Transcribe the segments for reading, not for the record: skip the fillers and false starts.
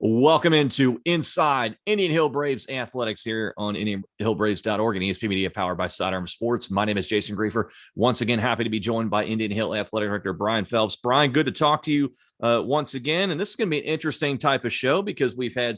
Welcome into Inside Indian Hill Braves Athletics here on IndianHillBraves.org and ESP Media powered by Sidearm Sports. My name is Jason Griefer. Once again, happy to be joined by Indian Hill Athletic Director Brian Phelps. Brian, good to talk to you once again. And this is going to be an interesting type of show because we've had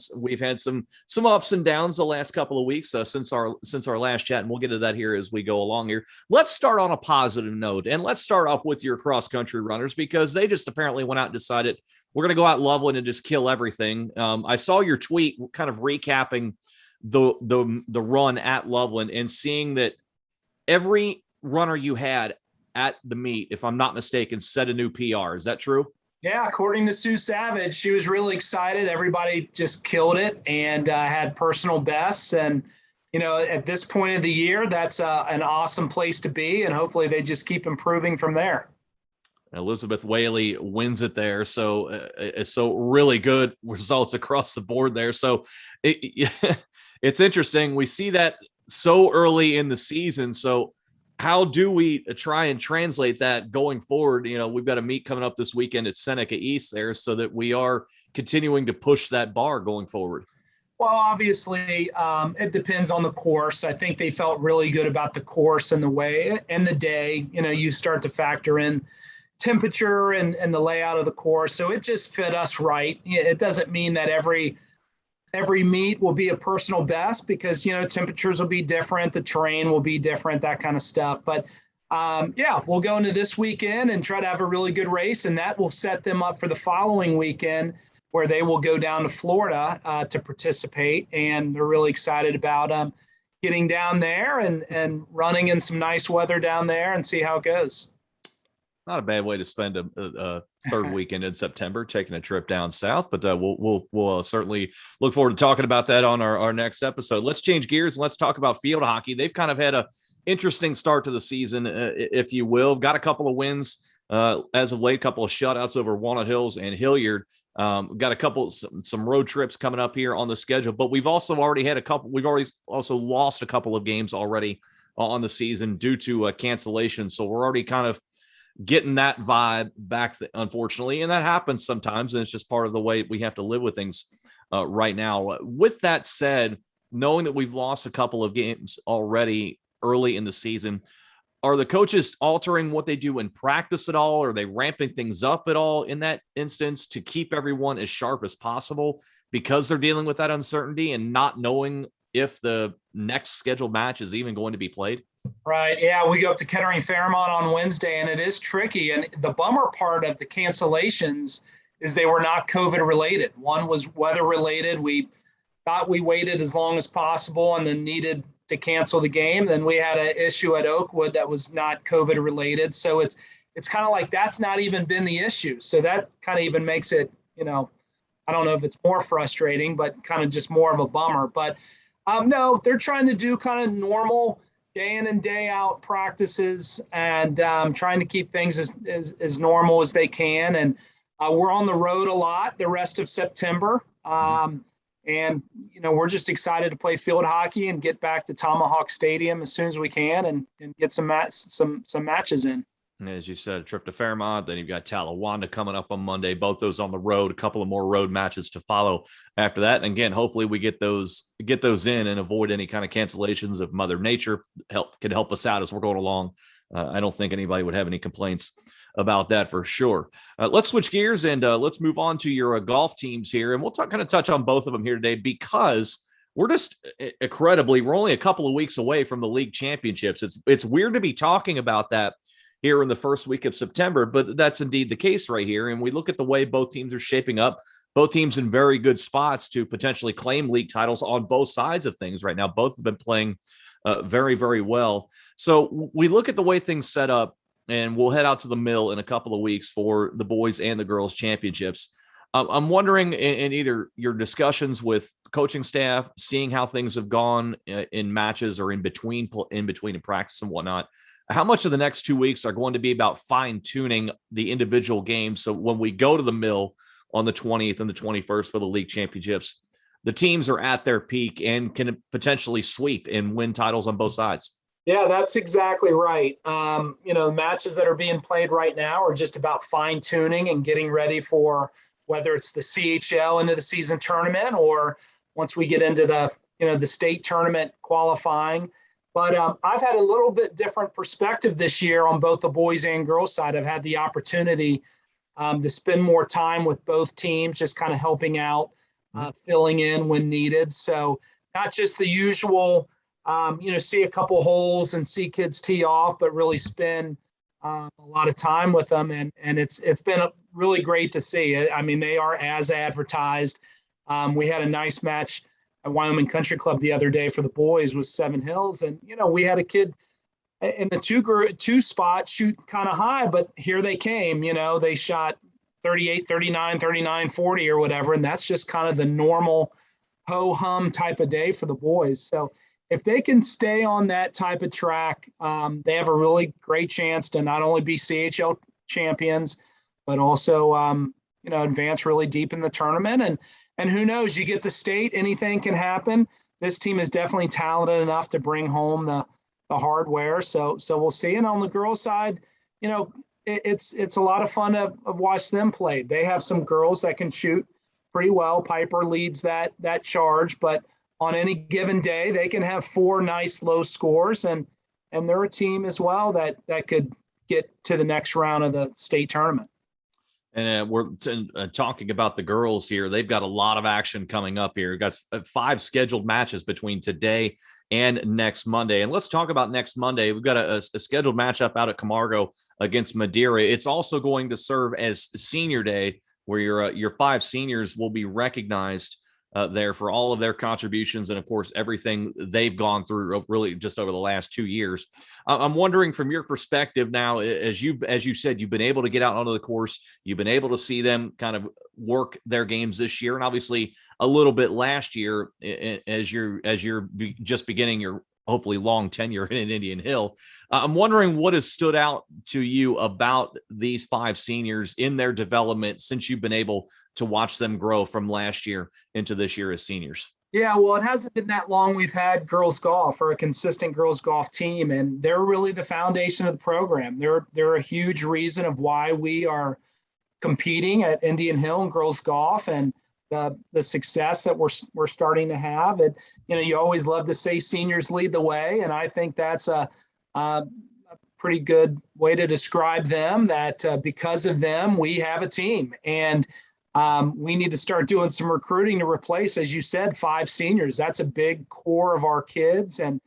some ups and downs the last couple of weeks since our last chat, and we'll get to that here as we go along here. Let's start on a positive note, and let's start off with your cross country runners because they just apparently went out and decided we're going to go out Loveland and just kill everything. I saw your tweet kind of recapping the run at Loveland and seeing that every runner you had at the meet, if I'm not mistaken, set a new PR. Is that true? Yeah, according to Sue Savage, she was really excited. Everybody just killed it and had personal bests. And, at this point of the year, that's an awesome place to be. And hopefully they just keep improving from there. Elizabeth Whaley wins it there. So really good results across the board there. So it's interesting. We see that so early in the season. So how do we try and translate that going forward? We've got a meet coming up this weekend at Seneca East there so that we are continuing to push that bar going forward. Well, obviously, it depends on the course. I think they felt really good about the course and the way and the day. You start to factor in temperature and the layout of the course. So it just fit us right. It doesn't mean that every meet will be a personal best because, temperatures will be different. The terrain will be different, that kind of stuff. But we'll go into this weekend and try to have a really good race. And that will set them up for the following weekend where they will go down to Florida to participate. And they're really excited about getting down there and running in some nice weather down there and see how it goes. Not a bad way to spend a third weekend in September, taking a trip down south. But we'll certainly look forward to talking about that on our next episode. Let's change gears and let's talk about field hockey. They've kind of had a interesting start to the season, if you will. Got a couple of wins as of late, a couple of shutouts over Walnut Hills and Hilliard. Got some road trips coming up here on the schedule. But we've also already had We've already also lost a couple of games already on the season due to cancellation. So we're already kind of getting that vibe back, unfortunately, and that happens sometimes, and it's just part of the way we have to live with things right now. With that said, knowing that we've lost a couple of games already early in the season, are the coaches altering what they do in practice at all? Are they ramping things up at all in that instance to keep everyone as sharp as possible because they're dealing with that uncertainty and not knowing if the next scheduled match is even going to be played? Right. Yeah, we go up to Kettering Fairmont on Wednesday, and it is tricky. And the bummer part of the cancellations is they were not COVID related. One was weather related. We thought we waited as long as possible and then needed to cancel the game. Then we had an issue at Oakwood that was not COVID related. So it's kind of like that's not even been the issue. So that kind of even makes it, I don't know if it's more frustrating, but kind of just more of a bummer. But no, they're trying to do kind of normal day in and day out practices and trying to keep things as normal as they can. And we're on the road a lot the rest of September. And, we're just excited to play field hockey and get back to Tomahawk Stadium as soon as we can and get some matches in. And as you said, a trip to Fairmont, then you've got Talawanda coming up on Monday, both those on the road, a couple of more road matches to follow after that. And again, hopefully we get those in and avoid any kind of cancellations. If Mother Nature can help us out as we're going along, I don't think anybody would have any complaints about that for sure. Let's switch gears and let's move on to your golf teams here. And we'll kind of touch on both of them here today because we're just we're only a couple of weeks away from the league championships. It's weird to be talking about that here in the first week of September, but that's indeed the case right here. And we look at the way both teams are shaping up, both teams in very good spots to potentially claim league titles on both sides of things right now. Both have been playing very, very well. So we look at the way things set up, and we'll head out to the Mill in a couple of weeks for the boys and the girls championships. I'm wondering in either your discussions with coaching staff, seeing how things have gone in matches or in between in practice and whatnot, how much of the next 2 weeks are going to be about fine-tuning the individual games so when we go to the Mill on the 20th and the 21st for the league championships, the teams are at their peak and can potentially sweep and win titles on both sides? Yeah, that's exactly right. The matches that are being played right now are just about fine-tuning and getting ready for whether it's the CHL into the season tournament or once we get into the state tournament qualifying. But I've had a little bit different perspective this year on both the boys and girls side. I've had the opportunity to spend more time with both teams, just kind of helping out, filling in when needed. So not just the usual, see a couple holes and see kids tee off, but really spend a lot of time with them. And it's been really great to see. I mean, they are as advertised. We had a nice match at Wyoming Country Club the other day for the boys with Seven Hills. And, we had a kid in the two spot shoot kind of high, but here they came, they shot 38, 39, 39, 40 or whatever. And that's just kind of the normal ho-hum type of day for the boys. So if they can stay on that type of track, they have a really great chance to not only be CHL champions, but also, advance really deep in the tournament. And who knows, you get to state, anything can happen. This team is definitely talented enough to bring home the hardware. So we'll see. And on the girls' side, it's a lot of fun to watch them play. They have some girls that can shoot pretty well. Piper leads that charge, but on any given day, they can have 4 nice low scores, and they're a team as well that could get to the next round of the state tournament. And we're talking about the girls here. They've got a lot of action coming up here. We've got 5 scheduled matches between today and next Monday. And let's talk about next Monday. We've got a scheduled matchup out at Camargo against Madeira. It's also going to serve as Senior Day, where your 5 seniors will be recognized there for all of their contributions and, of course, everything they've gone through really just over the last 2 years. I'm wondering from your perspective now, as you said, you've been able to get out onto the course, you've been able to see them kind of work their games this year, and obviously a little bit last year as you're just beginning your hopefully long tenure in Indian Hill. I'm wondering what has stood out to you about these 5 seniors in their development since you've been able to watch them grow from last year into this year as seniors. Yeah, well, it hasn't been that long we've had girls golf or a consistent girls golf team, and they're really the foundation of the program. They're a huge reason of why we are competing at Indian Hill and girls golf, and the success that we're starting to have. And you always love to say seniors lead the way, and I think that's a pretty good way to describe them. That because of them, we have a team, and we need to start doing some recruiting to replace, as you said, 5 seniors. That's a big core of our kids. And,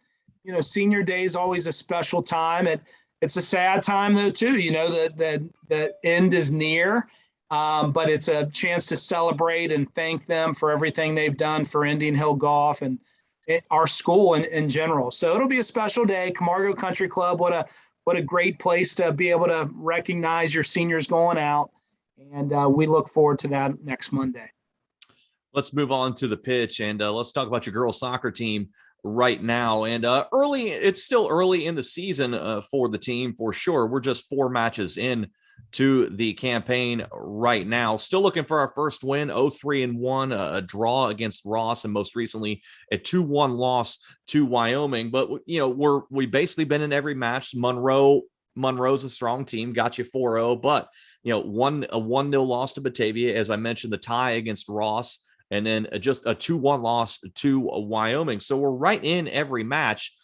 Senior Day is always a special time. It's a sad time, though, too. The end is near, but it's a chance to celebrate and thank them for everything they've done for Indian Hill Golf and our school in general. So it'll be a special day. Camargo Country Club, what a great place to be able to recognize your seniors going out. And we look forward to that next Monday. Let's move on to the pitch, and let's talk about your girls soccer team right now. And it's still early in the season for the team for sure. We're just 4 matches in to the campaign right now. Still looking for our first win, 0-3-1, a draw against Ross, and most recently a 2-1 loss to Wyoming. But we've basically been in every match. Monroe's a strong team, got you 4-0, but a 1-0 loss to Batavia, as I mentioned, the tie against Ross, and then just a 2-1 loss to Wyoming. So we're right in every match.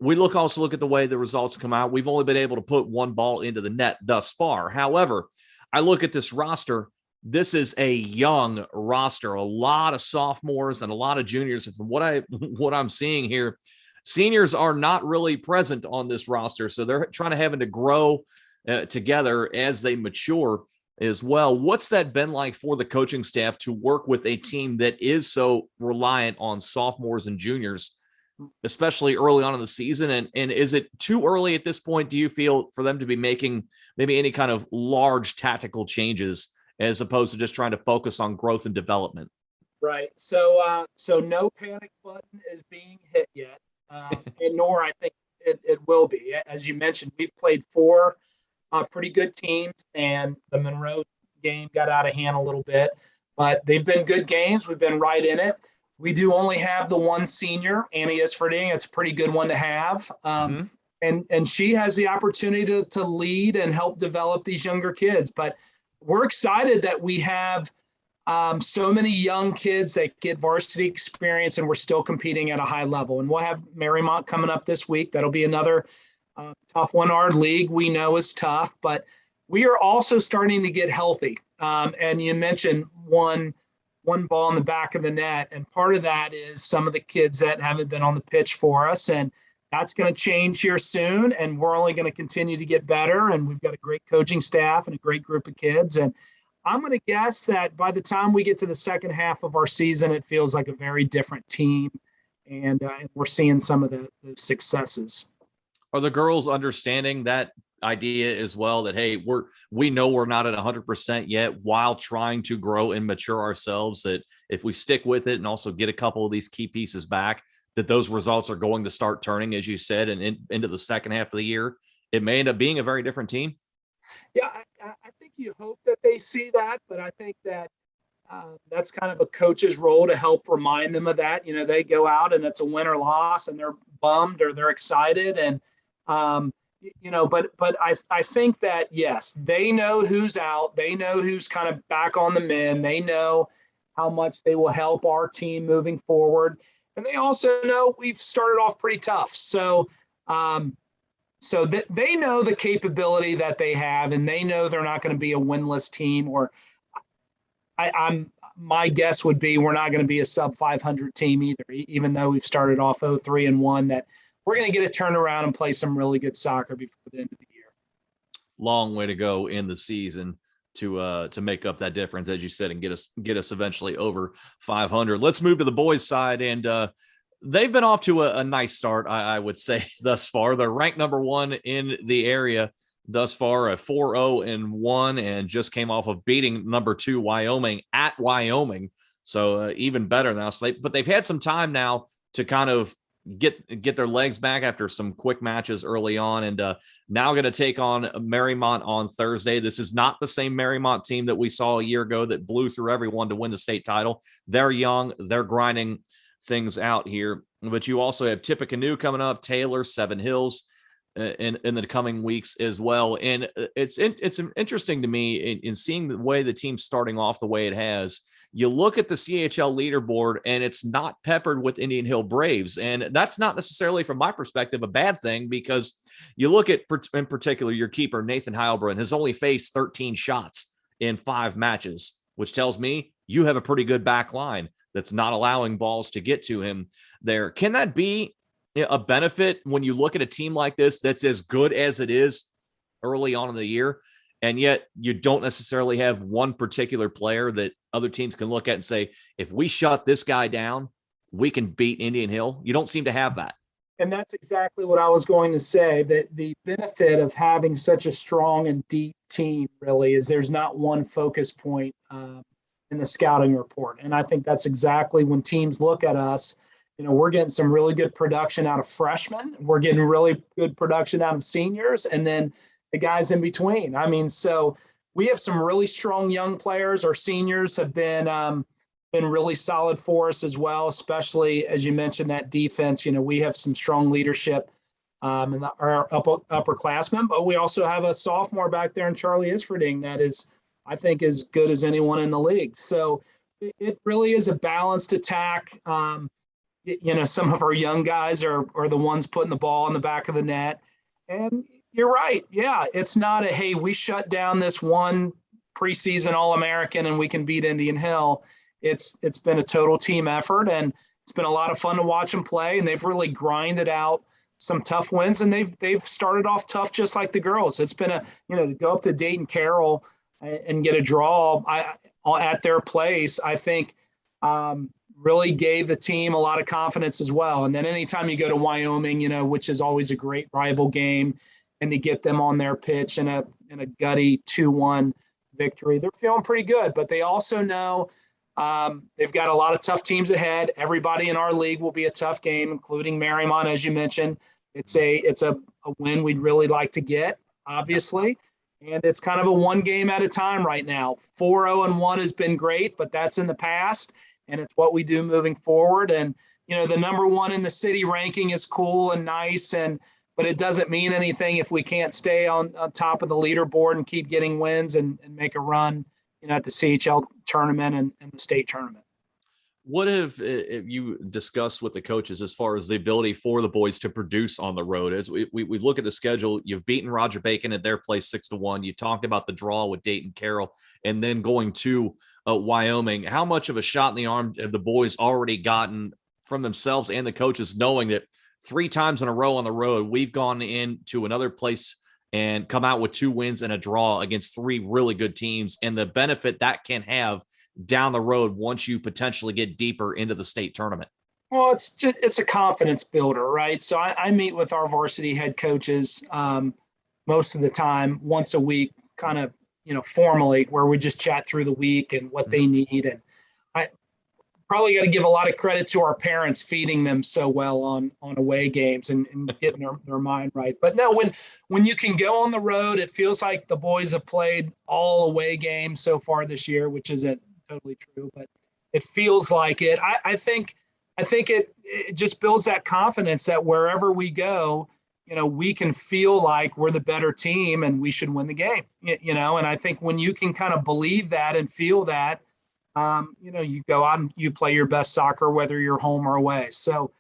We also look at the way the results come out. We've only been able to put 1 ball into the net thus far. However, I look at this roster. This is a young roster, a lot of sophomores and a lot of juniors. And from what I'm seeing here, seniors are not really present on this roster, so they're having to grow together as they mature as well. What's that been like for the coaching staff to work with a team that is so reliant on sophomores and juniors, especially early on in the season? And is it too early at this point, do you feel, for them to be making maybe any kind of large tactical changes as opposed to just trying to focus on growth and development? Right. So no panic button is being hit yet. And nor I think it will be. As you mentioned, we've played 4 pretty good teams, and the Monroe game got out of hand a little bit, but they've been good games. We've been right in it. We do only have the 1 senior, Annie Isfording. It's a pretty good one to have. And she has the opportunity to lead and help develop these younger kids. But we're excited that we have So many young kids that get varsity experience, and we're still competing at a high level. And we'll have Marymount coming up this week. That'll be another tough one. Our league we know is tough, but we are also starting to get healthy. And you mentioned one ball in the back of the net, and part of that is some of the kids that haven't been on the pitch for us, and that's going to change here soon. And we're only going to continue to get better. And we've got a great coaching staff and a great group of kids. And I'm going to guess that by the time we get to the second half of our season, it feels like a very different team, and we're seeing some of the successes. Are the girls understanding that idea as well, that hey, we know we're not at 100% yet while trying to grow and mature ourselves, that if we stick with it and also get a couple of these key pieces back, that those results are going to start turning, as you said, and into the second half of the year, it may end up being a very different team? Yeah, I think you hope that they see that, but I think that that's kind of a coach's role to help remind them of that. You know, they go out and it's a win or loss, and they're bummed or they're excited, and but I think that yes, they know who's out, they know who's kind of back on the mend, they know how much they will help our team moving forward, and they also know we've started off pretty tough, so. They know the capability that they have, and they know they're not going to be a winless team. Or my guess would be we're not going to be a sub 500 team either, even though we've started off 0-3-1. That we're going to get a turnaround and play some really good soccer before the end of the year. Long way to go in the season to make up that difference, as you said, and get us eventually over 500. Let's move to the boys' side, and they've been off to a nice start, I would say, thus far. They're ranked number one in the area thus far, a 4-0-1, and just came off of beating number 2 Wyoming at Wyoming. So even better now. But they've had some time now to kind of get their legs back after some quick matches early on, and now going to take on Marymount on Thursday. This is not the same Marymount team that we saw a year ago that blew through everyone to win the state title. They're young. They're grinding things out here, but you also have Tippecanoe coming up, Taylor, Seven Hills in the coming weeks as well. And it's interesting to me in seeing the way the team's starting off the way it has. You look at the CHL leaderboard, and it's not peppered with Indian Hill Braves, and that's not necessarily, from my perspective, a bad thing, because you look at, in particular, your keeper Nathan Heilbrunn has only faced 13 shots in 5 matches, which tells me you have a pretty good back line that's not allowing balls to get to him there. Can that be a benefit when you look at a team like this that's as good as it is early on in the year, and yet you don't necessarily have one particular player that other teams can look at and say, if we shut this guy down, we can beat Indian Hill? You don't seem to have that. And that's exactly what I was going to say, that the benefit of having such a strong and deep team really is there's not one focus point in the scouting report. And I think that's exactly when teams look at us, you know, we're getting some really good production out of freshmen. We're getting really good production out of seniors, and then the guys in between. I mean, so we have some really strong young players. Our seniors have been really solid for us as well, especially as you mentioned, that defense. You know, we have some strong leadership in our upperclassmen, but we also have a sophomore back there in Charlie Isfording that is, I think, as good as anyone in the league. So it really is a balanced attack. You know, some of our young guys are the ones putting the ball in the back of the net. And you're right. Yeah, it's not a, hey, we shut down this one preseason All-American and we can beat Indian Hill. It's been a total team effort, and it's been a lot of fun to watch them play, and they've really grinded out some tough wins, and they've started off tough just like the girls. It's been to go up to Dayton Carroll and get a draw at their place, I think really gave the team a lot of confidence as well. And then anytime you go to Wyoming, you know, which is always a great rival game, and to get them on their pitch in a gutty 2-1 victory, they're feeling pretty good. But they also know they've got a lot of tough teams ahead. Everybody in our league will be a tough game, including Marymount, as you mentioned. It's a win we'd really like to get, obviously. And it's kind of a one game at a time right now. 4-0-1 has been great, but that's in the past, and it's what we do moving forward. And, you know, the number one in the city ranking is cool and nice, but it doesn't mean anything if we can't stay on top of the leaderboard and keep getting wins and make a run at the CHL tournament and the state tournament. What have you discussed with the coaches as far as the ability for the boys to produce on the road? As we look at the schedule, you've beaten Roger Bacon at their place 6-1. You talked about the draw with Dayton Carroll, and then going to Wyoming. How much of a shot in the arm have the boys already gotten from themselves and the coaches, knowing that 3 times in a row on the road, we've gone into another place and come out with 2 wins and a draw against 3 really good teams, and the benefit that can have down the road once you potentially get deeper into the state tournament? Well, it's a confidence builder, right? So I meet with our varsity head coaches most of the time, once a week, kind of formally, where we just chat through the week and what they need. And I probably got to give a lot of credit to our parents feeding them so well on away games and getting their mind right. But no, when you can go on the road, it feels like the boys have played all away games so far this year, which isn't totally true, but it feels like it. I think it just builds that confidence that wherever we go, we can feel like we're the better team and we should win the game, and I think when you can kind of believe that and feel that, you go out and you play your best soccer, whether you're home or away. So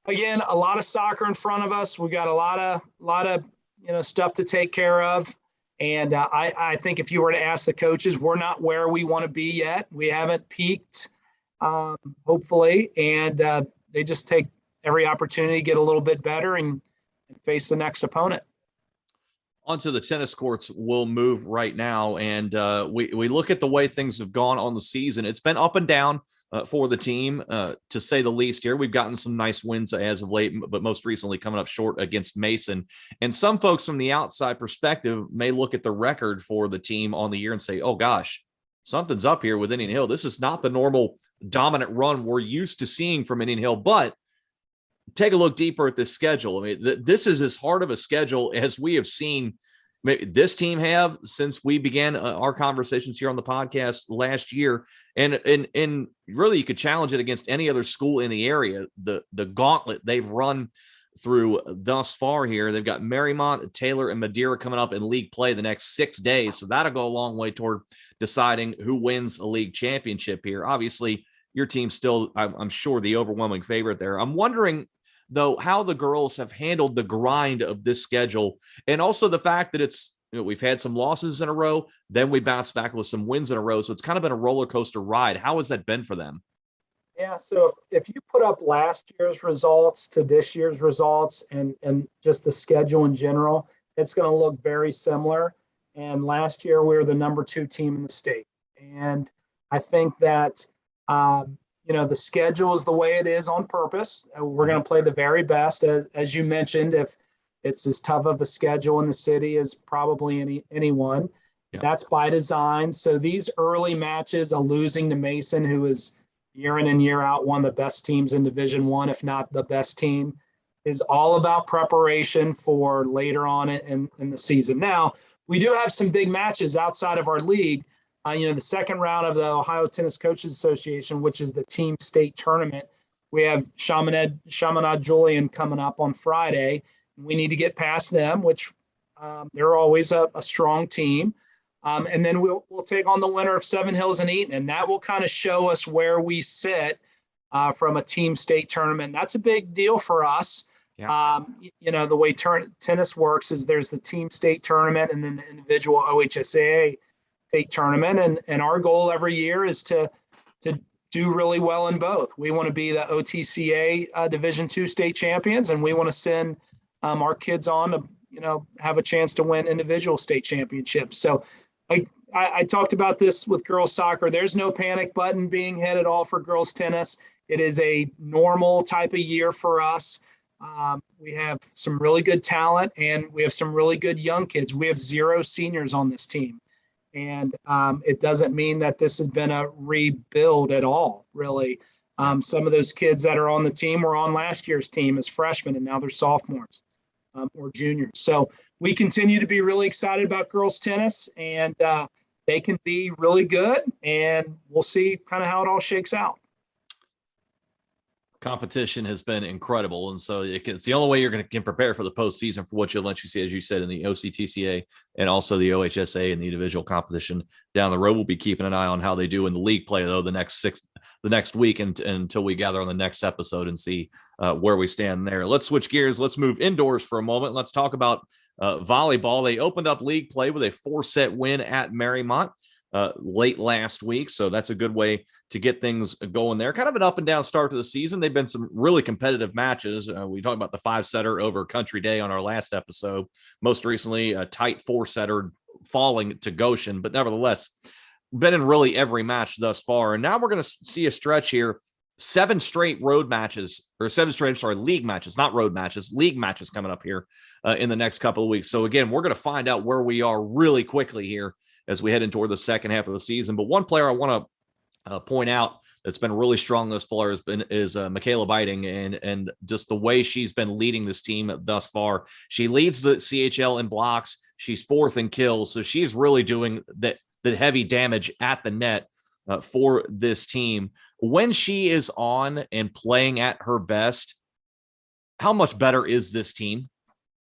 again, a lot of soccer in front of us. We got a lot of stuff to take care of. And I think if you were to ask the coaches, we're not where we want to be yet. We haven't peaked, hopefully, and they just take every opportunity to get a little bit better and face the next opponent. Onto the tennis courts we'll move right now, and we look at the way things have gone on the season. It's been up and down for the team, to say the least here. We've gotten some nice wins as of late, but most recently coming up short against Mason. And some folks from the outside perspective may look at the record for the team on the year and say, oh gosh, something's up here with Indian Hill. This is not the normal dominant run we're used to seeing from Indian Hill. But take a look deeper at this schedule. I mean, this is as hard of a schedule as we have seen this team have since we began our conversations here on the podcast last year. And really, you could challenge it against any other school in the area. The gauntlet they've run through thus far here. They've got Marymount, Taylor, and Madeira coming up in league play the next 6 days. So that'll go a long way toward deciding who wins a league championship here. Obviously, your team's still, I'm sure, the overwhelming favorite there. I'm wondering, though, how the girls have handled the grind of this schedule, and also the fact that it's, we've had some losses in a row, then we bounced back with some wins in a row. So it's kind of been a roller coaster ride. How has that been for them? Yeah. So if you put up last year's results to this year's results and just the schedule in general, it's going to look very similar. And last year we were the number 2 team in the state. And I think that, the schedule is the way it is on purpose. We're going to play the very best. As you mentioned, if it's as tough of a schedule in the city as probably anyone, that's by design. So these early matches, a losing to Mason, who is year in and year out one of the best teams in Division I, if not the best team, is all about preparation for later on in the season. Now, we do have some big matches outside of our league. The second round of the Ohio Tennis Coaches Association, which is the team state tournament, we have Chaminade Julian coming up on Friday. We need to get past them, which they're always a strong team. And then we'll take on the winner of Seven Hills and Eaton, and that will kind of show us where we sit from a team state tournament. That's a big deal for us. Yeah. The way tennis works is there's the team state tournament and then the individual OHSAA state tournament. And our goal every year is to do really well in both. We want to be the OTCA Division II state champions, and we want to send our kids on to, have a chance to win individual state championships. So I talked about this with girls soccer. There's no panic button being hit at all for girls tennis. It is a normal type of year for us. We have some really good talent, and we have some really good young kids. We have 0 seniors on this team. And it doesn't mean that this has been a rebuild at all, really. Some of those kids that are on the team were on last year's team as freshmen, and now they're sophomores or juniors. So we continue to be really excited about girls tennis, and they can be really good, and we'll see kind of how it all shakes out. competition has been incredible, and so it's the only way you're going to prepare for the postseason for what you'll eventually see, as you said, in the OCTCA and also the OHSA and the individual competition down the road. We'll be keeping an eye on how they do in the league play though the next week and until we gather on the next episode and see where we stand there. Let's switch gears. Let's move indoors for a moment. Let's talk about volleyball. They opened up league play with a 4-set win at Marymount late last week. So that's a good way to get things going there. Kind of an up and down start to the season. They've been some really competitive matches. We talked about the 5-setter over Country Day on our last episode. Most recently, a tight 4-setter falling to Goshen, but nevertheless, been in really every match thus far. And now we're going to see a stretch here. 7 straight road matches, or 7 straight, league matches, not road matches, league matches coming up here in the next couple of weeks. So again, we're going to find out where we are really quickly here as we head into toward the second half of the season. But one player I want to point out that's been really strong thus far is Michaela Biting, and just the way she's been leading this team thus far. She leads the CHL in blocks. She's 4th in kills, so she's really doing the heavy damage at the net for this team. When she is on and playing at her best, how much better is this team?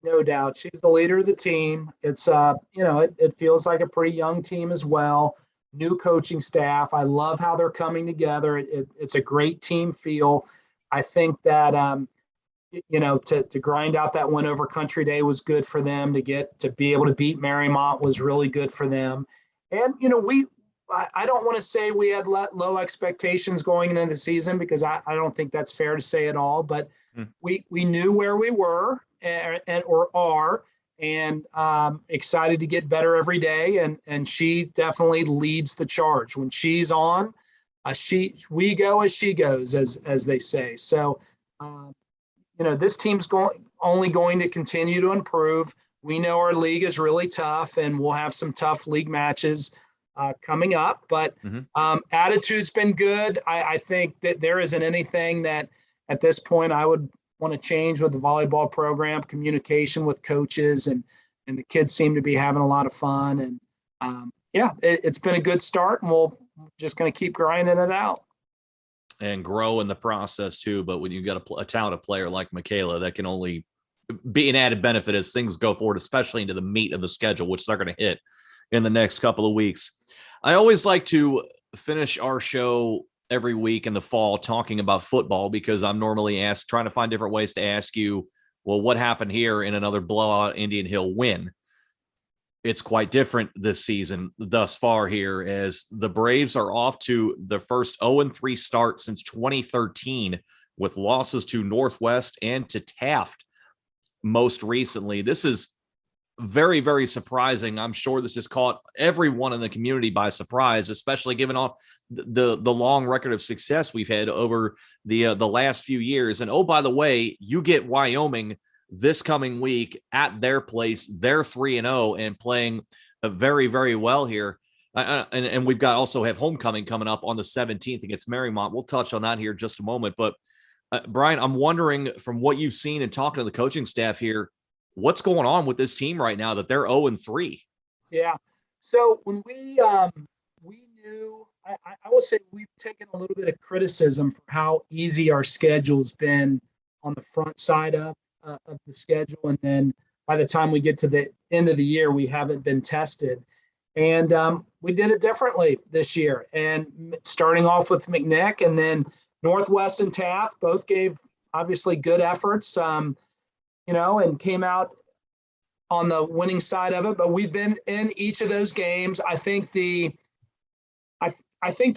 No doubt. She's the leader of the team. It's, it feels like a pretty young team as well. New coaching staff. I love how they're coming together. It's a great team feel. I think that, to grind out that win over Country Day was good for them. To be able to beat Marymount was really good for them. And, I don't want to say we had low expectations going into the season, because I don't think that's fair to say at all. But we knew where we were or are, and excited to get better every day. And she definitely leads the charge when she's on. We go as she goes, as they say. So, this team's only going to continue to improve. We know our league is really tough, and we'll have some tough league matches coming up, but attitude's been good. I think that there isn't anything that at this point I would want to change with the volleyball program. Communication with coaches, and the kids seem to be having a lot of fun. And it's been a good start, and we're just going to keep grinding it out and grow in the process too. But when you got a talented player like Michaela, that can only be an added benefit as things go forward, especially into the meat of the schedule, which they're going to hit in the next couple of weeks. I always like to finish our show every week in the fall talking about football, because I'm normally trying to find different ways to ask you, well, what happened here in another blowout Indian Hill win? It's quite different this season thus far here, as the Braves are off to the first 0-3 start since 2013 with losses to Northwest and to Taft most recently. This is very, very surprising. I'm sure this has caught everyone in the community by surprise, especially given all the long record of success we've had over the last few years. And oh, by the way, you get Wyoming this coming week at their place. They're 3-0 and playing very, very well here. And we've got also have homecoming coming up on the 17th against Marymount. We'll touch on that here in just a moment. But Brian, I'm wondering, from what you've seen and talking to the coaching staff here, what's going on with this team right now that they're 0-3? Yeah. So when we knew, I will say we've taken a little bit of criticism for how easy our schedule's been on the front side of the schedule. And then by the time we get to the end of the year, we haven't been tested. And we did it differently this year. And starting off with McNick, and then Northwest and Taft both gave obviously good efforts. And came out on the winning side of it. But we've been in each of those games. I think the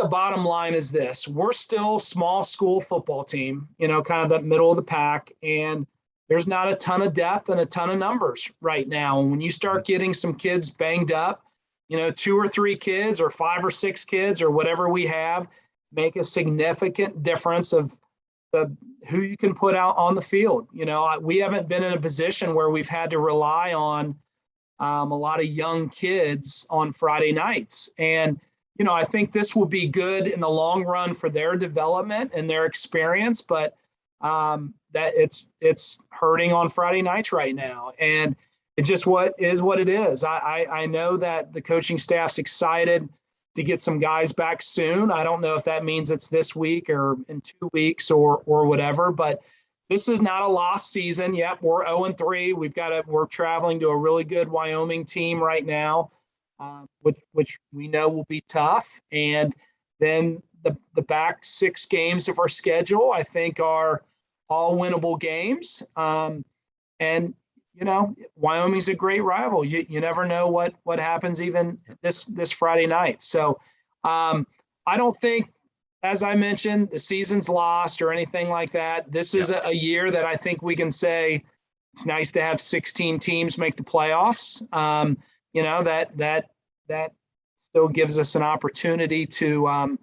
bottom line is this: we're still small school football team, kind of the middle of the pack, and there's not a ton of depth and a ton of numbers right now. And when you start getting some kids banged up, 2 or 3 kids or 5 or 6 kids or whatever we have, make a significant difference of who you can put out on the field. We haven't been in a position where we've had to rely on a lot of young kids on Friday nights. And, I think this will be good in the long run for their development and their experience, but that it's hurting on Friday nights right now. And it just what it is. I know that the coaching staff's excited. to get some guys back soon. I don't know if that means it's this week or in 2 weeks or whatever, but this is not a lost season. Yep, we're 0-3. We're traveling to a really good Wyoming team right now, which we know will be tough. And then the back 6 games of our schedule, I think, are all winnable games. And Wyoming's a great rival. You never know what happens even this Friday night. So I don't think, as I mentioned, the season's lost or anything like that. This is a year that I think we can say it's nice to have 16 teams make the playoffs. That still gives us an opportunity to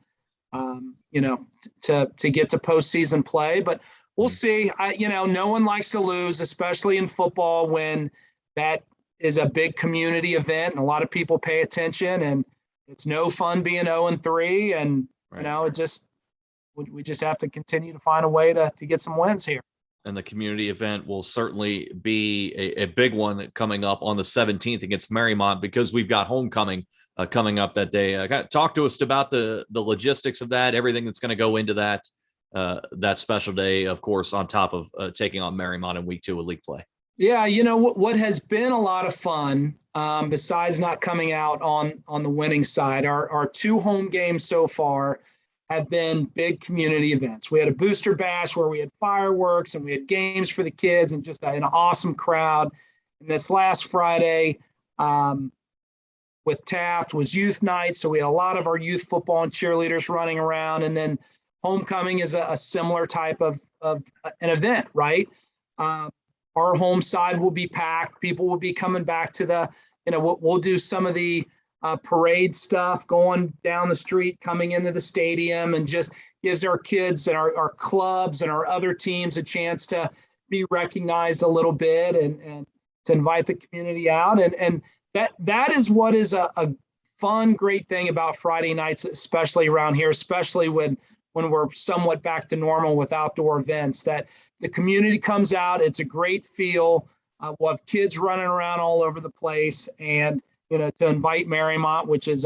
get to postseason play. But we'll see. No one likes to lose, especially in football when that is a big community event and a lot of people pay attention. And it's no fun being 0-3. And we just have to continue to find a way to get some wins here. And the community event will certainly be a big one coming up on the 17th against Marymount, because we've got homecoming coming up that day. Talk to us about the logistics of that, everything that's going to go into that special day, of course, on top of taking on Marymount in week 2 of league play. Yeah, what has been a lot of fun, besides not coming out on the winning side, our 2 home games so far have been big community events. We had a booster bash where we had fireworks and we had games for the kids and just an awesome crowd. And this last Friday with Taft was youth night. So we had a lot of our youth football and cheerleaders running around. And then homecoming is a similar type of an event, right? Our home side will be packed. People will be coming back to we'll do some of the parade stuff, going down the street, coming into the stadium, and just gives our kids and our clubs and our other teams a chance to be recognized a little bit and to invite the community out. And that is what is a fun, great thing about Friday nights, especially around here, especially when we're somewhat back to normal with outdoor events, that the community comes out. It's a great feel. We'll have kids running around all over the place, and to invite Marymount, which is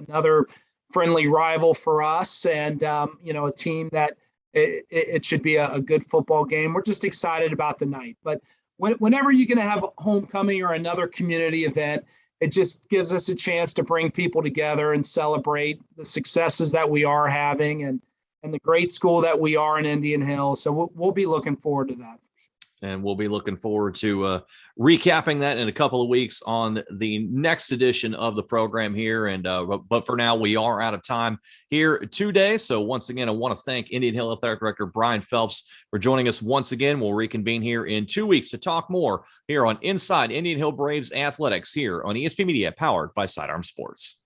another friendly rival for us, and a team that it should be a good football game. We're just excited about the night. But whenever you're going to have homecoming or another community event, it just gives us a chance to bring people together and celebrate the successes that we are having and the great school that we are in Indian Hill. So we'll be looking forward to that. And we'll be looking forward to recapping that in a couple of weeks on the next edition of the program here. And but for now, we are out of time here today. So once again, I want to thank Indian Hill Athletic Director Brian Phelps for joining us once again. We'll reconvene here in 2 weeks to talk more here on Inside Indian Hill Braves Athletics here on ESP Media, powered by Sidearm Sports.